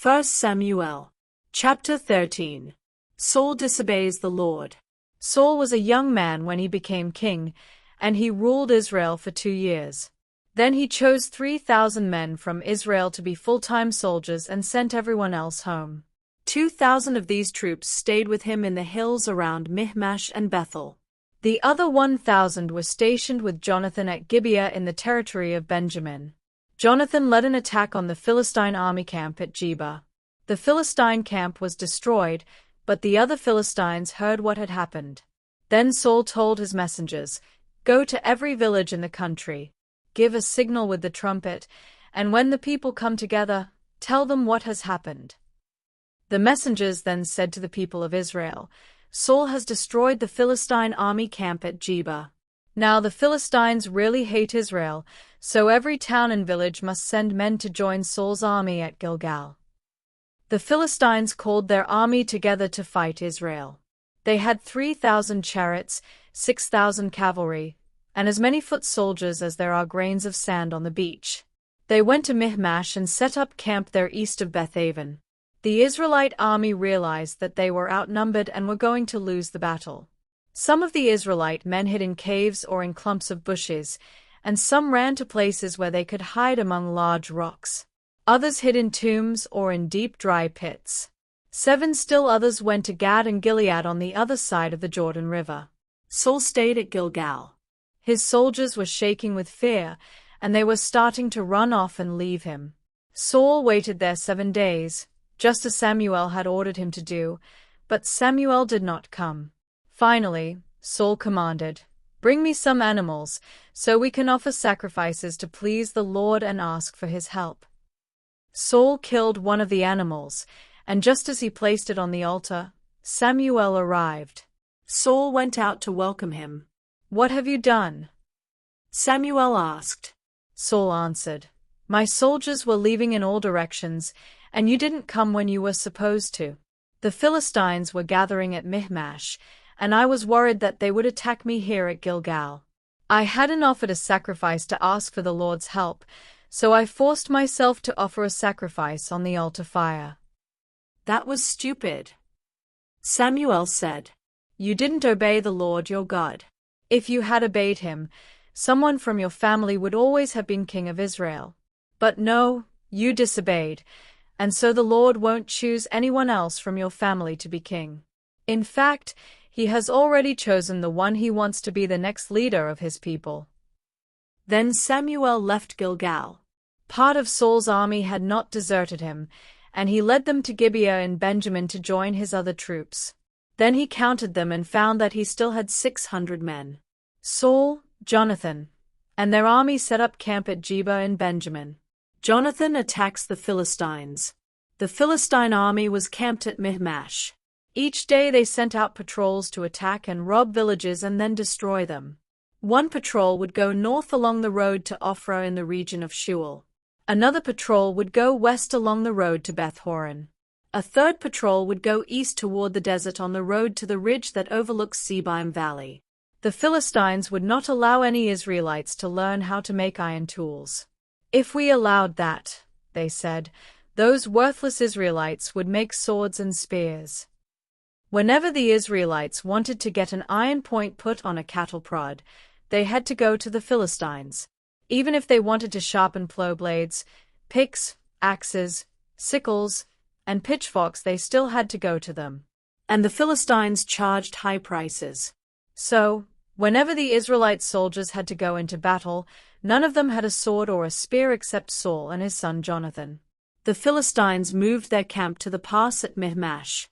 1 Samuel. Chapter 13. Saul disobeys the Lord. Saul was a young man when he became king, and he ruled Israel for 2 years. Then he chose 3,000 men from Israel to be full-time soldiers and sent everyone else home. 2,000 of these troops stayed with him in the hills around Michmash and Bethel. The other 1,000 were stationed with Jonathan at Gibeah in the territory of Benjamin. Jonathan led an attack on the Philistine army camp at Geba. The Philistine camp was destroyed, but the other Philistines heard what had happened. Then Saul told his messengers, "Go to every village in the country. Give a signal with the trumpet, and when the people come together, tell them what has happened." The messengers then said to the people of Israel, "Saul has destroyed the Philistine army camp at Geba." Now the Philistines really hate Israel, so every town and village must send men to join Saul's army at Gilgal. The Philistines called their army together to fight Israel. They had 3,000 chariots, 6,000 cavalry, and as many foot soldiers as there are grains of sand on the beach. They went to Michmash and set up camp there east of Bethaven. The Israelite army realized that they were outnumbered and were going to lose the battle. Some of the Israelite men hid in caves or in clumps of bushes, and some ran to places where they could hide among large rocks. Others hid in tombs or in deep dry pits. 7 still others went to Gad and Gilead on the other side of the Jordan River. Saul stayed at Gilgal. His soldiers were shaking with fear, and they were starting to run off and leave him. Saul waited there 7 days, just as Samuel had ordered him to do, but Samuel did not come. Finally, Saul commanded, "Bring me some animals, so we can offer sacrifices to please the Lord and ask for his help." Saul killed one of the animals, and just as he placed it on the altar, Samuel arrived. Saul went out to welcome him. "What have you done?" Samuel asked. Saul answered, "My soldiers were leaving in all directions, and you didn't come when you were supposed to. The Philistines were gathering at Michmash, and I was worried that they would attack me here at Gilgal. I hadn't offered a sacrifice to ask for the Lord's help, so I forced myself to offer a sacrifice on the altar fire." "That was stupid," Samuel said. "You didn't obey the Lord your God. If you had obeyed him, someone from your family would always have been king of Israel. But no, you disobeyed, and so the Lord won't choose anyone else from your family to be king. In fact, he has already chosen the one he wants to be the next leader of his people." Then Samuel left Gilgal. Part of Saul's army had not deserted him, and he led them to Gibeah in Benjamin to join his other troops. Then he counted them and found that he still had 600 men. Saul, Jonathan, and their army set up camp at Geba in Benjamin. Jonathan attacks the Philistines. The Philistine army was camped at Michmash. Each day they sent out patrols to attack and rob villages and then destroy them. One patrol would go north along the road to Ophrah in the region of Shual. Another patrol would go west along the road to Beth-horon. A third patrol would go east toward the desert on the road to the ridge that overlooks Sebaim Valley. The Philistines would not allow any Israelites to learn how to make iron tools. "If we allowed that," they said, "those worthless Israelites would make swords and spears." Whenever the Israelites wanted to get an iron point put on a cattle prod, they had to go to the Philistines. Even if they wanted to sharpen plow blades, picks, axes, sickles, and pitchforks, they still had to go to them. And the Philistines charged high prices. So, whenever the Israelite soldiers had to go into battle, none of them had a sword or a spear except Saul and his son Jonathan. The Philistines moved their camp to the pass at Michmash.